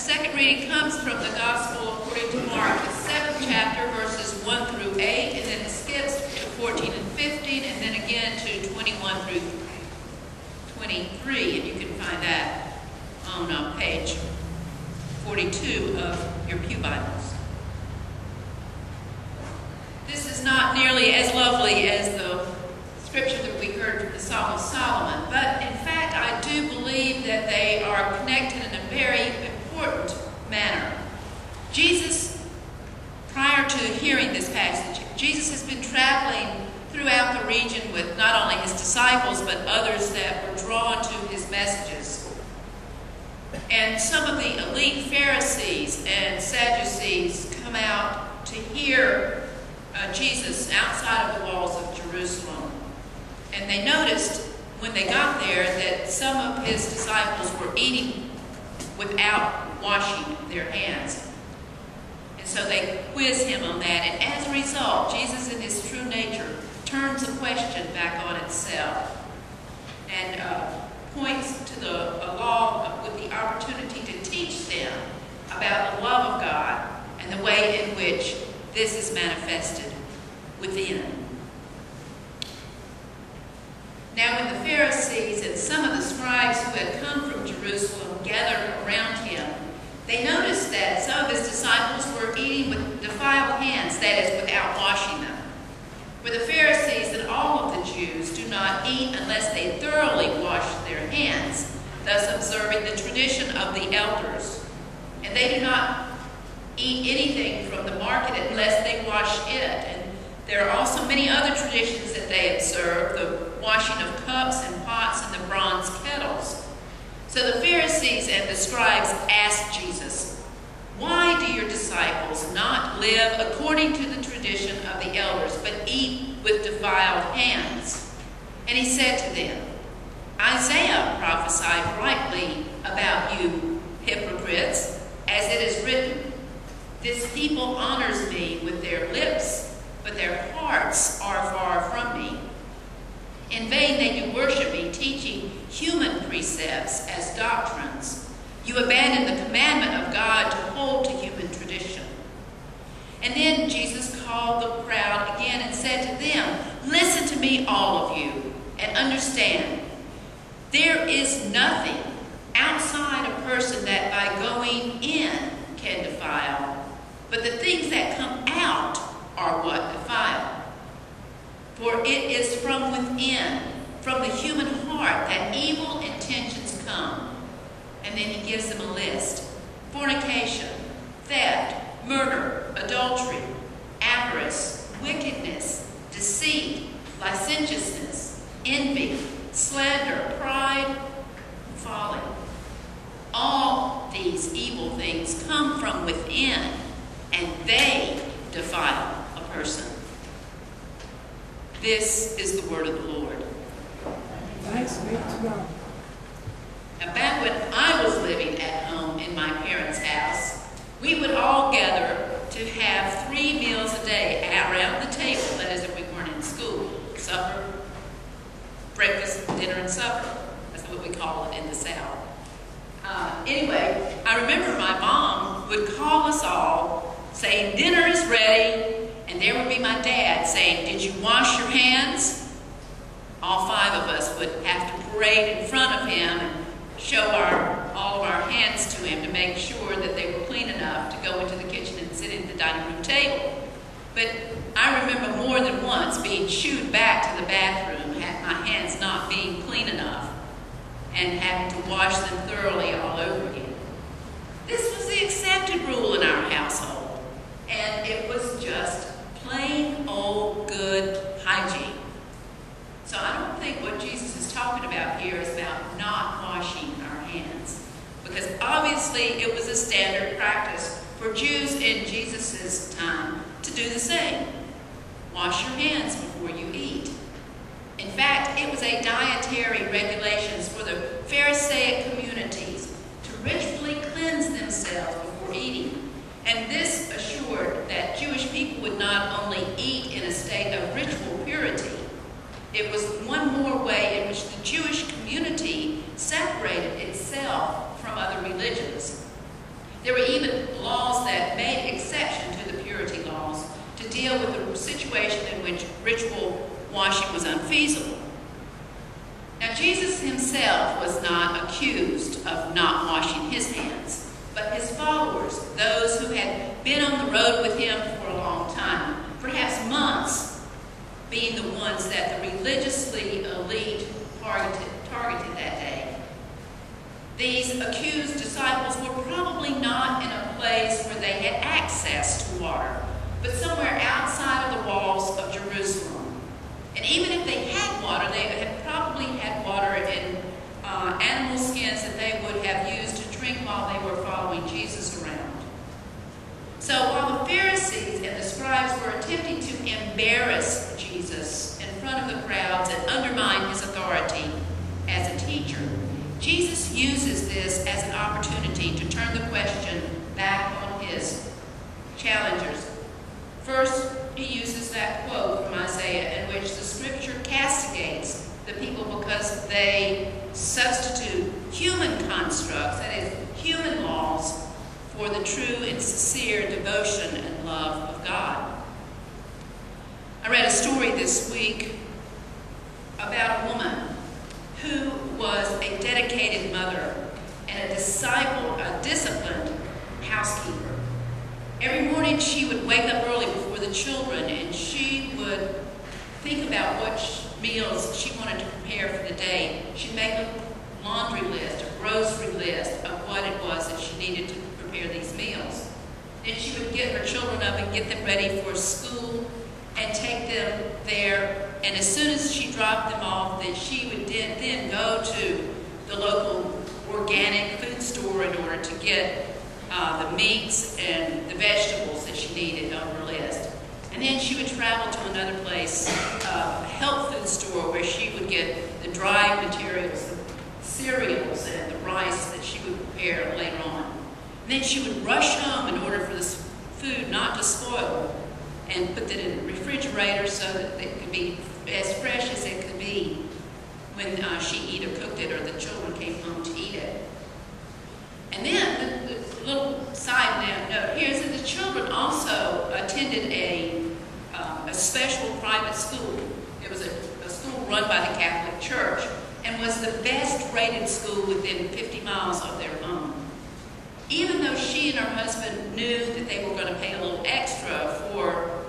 second reading comes from the Gospel according to Mark, the 7th chapter, verses 1 through 8, and then it skips to 14 and 15, and then again to 21 through 23, and you can find that on page 42 of your pew Bibles. This is not nearly as lovely as the scripture that we heard from the Song of Solomon, but in fact I do believe that they are connected in a very important manner. Jesus, prior to hearing this passage, Jesus has been traveling throughout the region with not only his disciples, but others that were drawn to his messages. And some of the elite Pharisees and Sadducees come out to hear Jesus outside of the walls of Jerusalem. And they noticed when they got there that some of his disciples were eating without washing their hands. And so they quiz him on that. And as a result, Jesus in his true nature turns the question back on itself and points to the law with the opportunity to teach them about the love of God and the way in which this is manifested within. Now when the Pharisees and some of the scribes who had come from Jerusalem gathered around him, they noticed that some of his disciples were eating with defiled hands, that is, without washing them. For the Pharisees and all of the Jews do not eat unless they thoroughly wash their hands, thus observing the tradition of the elders. And they do not eat anything from the market unless they wash it. And there are also many other traditions that they observe, the washing of cups and pots and the bronze kettles. So the Pharisees and the scribes asked Jesus, "Why do your disciples not live according to the tradition of the elders, but eat with defiled hands?" And he said to them, "Isaiah prophesied rightly about you, hypocrites, as it is written, 'This people honors me with their lips, but their hearts are far from me. In vain they do worship me, teaching human precepts as doctrines. You abandon the commandment of God to hold to human tradition.'" And then Jesus called the crowd again and said to them, "Listen to me, all of you, and understand. There is nothing outside a person that by going in can defile, but the things that come out are what defile. For it is from within, from the human heart, that evil intentions come." And then he gives them a list: fornication, theft, murder, adultery, avarice, wickedness, deceit, licentiousness, envy, slander, pride, folly. All these evil things come from within, and they defile a person. This is the word of the Lord. Thanks be to God. Now, back when I was living at home in my parents' house, we would all gather to have 3 meals a day around the table. That is, if we weren't in school. Supper, breakfast, dinner, and supper. That's what we call it in the South. Anyway, I remember my mom would call us all saying, "Dinner is ready," and there would be my dad saying, "Did you wash your hands?" All 5 of us would have to parade in front of him and show all of our hands to him to make sure that they were clean enough to go into the kitchen and sit at the dining room table. But I remember more than once being shooed back to the bathroom, my hands not being clean enough, and having to wash them thoroughly all over again. This was the accepted rule in our household, and it was just plain old good hygiene. So I don't think what Jesus is talking about here is about not washing our hands, because obviously it was a standard practice for Jews in Jesus' time to do the same. Wash your hands before you eat. In fact, it was a dietary regulations for the Pharisaic communities to ritually cleanse themselves before eating. And this assured that Jewish people would not only eat in a state of ritual purity, it was one more way in which the Jewish community separated itself from other religions. washing was unfeasible. Now, Jesus himself was not accused of not washing his hands, but his followers, those who had been on the road with him for a long time, perhaps months, being the ones that the religiously elite targeted that day. These accused disciples were probably not in a place where they had access to water, but somewhere outside of the walls of Jerusalem. And even if they had water, they had probably had water in animal skins that they would have used to drink while they were following Jesus around. So while the Pharisees and the scribes were attempting to embarrass Jesus in front of the crowds and undermine his authority as a teacher, Jesus uses this as an opportunity to turn the question back on his challengers. First, he uses that quote from Isaiah in which the scripture castigates the people because they substitute human constructs, that is, human laws, for the true and sincere devotion and love of God. I read a story this week about a woman who was a dedicated mother and a disciplined housekeeper. Every morning she would wake up early before the children and she would think about what meals she wanted to prepare for the day. She'd make a laundry list, a grocery list of what it was that she needed to prepare these meals. Then she would get her children up and get them ready for school and take them there. And as soon as she dropped them off, then she would then go to the local organic food store in order to get the meats and the vegetables that she needed on her list. And then she would travel to another place, a health food store, where she would get the dry materials, the cereals and the rice that she would prepare later on. And then she would rush home in order for this food not to spoil and put it in the refrigerator so that it could be as fresh as it could be when she either cooked it or the children came home to eat it. And then the little side note here is that the children also attended a special private school. It was a school run by the Catholic Church and was the best rated school within 50 miles of their home. Even though she and her husband knew that they were going to pay a little extra for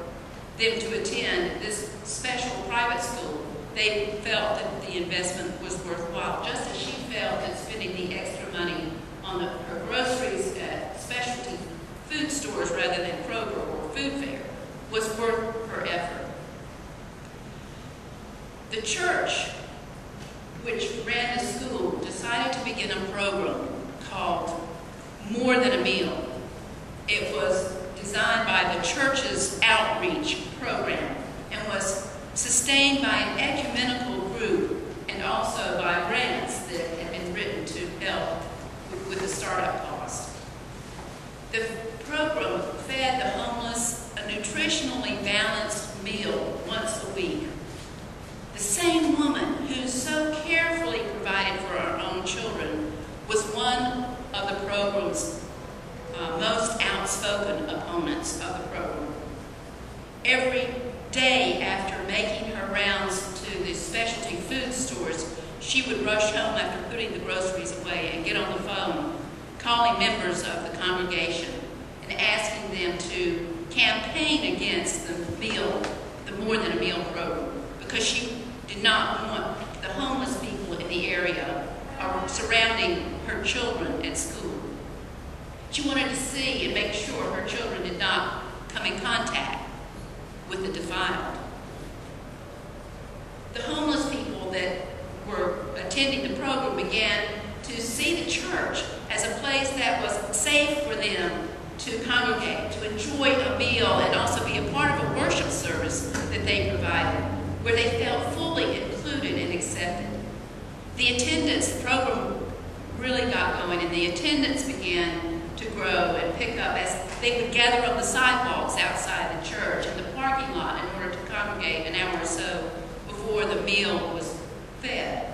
them to attend this special private school, they felt that the investment was worthwhile, just as she felt that spending the extra money on her groceries at specialty food stores rather than Kroger or Food Fair was worth her effort. The church, which ran the school, decided to begin a program called More Than a Meal. It was designed by the church's outreach program and was sustained by an ecumenical group and also by grants that had been written to help with the startup cost. The program fed the homeless a nutritionally balanced meal once a week. The same woman who so carefully provided for our own children was one of the program's most outspoken opponents of the program. Every day after making her rounds to the specialty food stores, she would rush home after putting the groceries away and get on the phone, calling members of the congregation and asking them to campaign against the More Than a Meal program, because she did not want the homeless people in the area surrounding her children at school. She wanted to see and make sure her children did not come in contact with the defiled. The homeless people that were attending the program began to see the church as a place that was safe for them to congregate, to enjoy a meal, and also be a part of a worship service that they provided, where they felt fully included and accepted. The program really got going, and the attendance began to grow and pick up as they would gather on the sidewalks outside the church and the parking lot in order to congregate an hour or so before the meal was fed.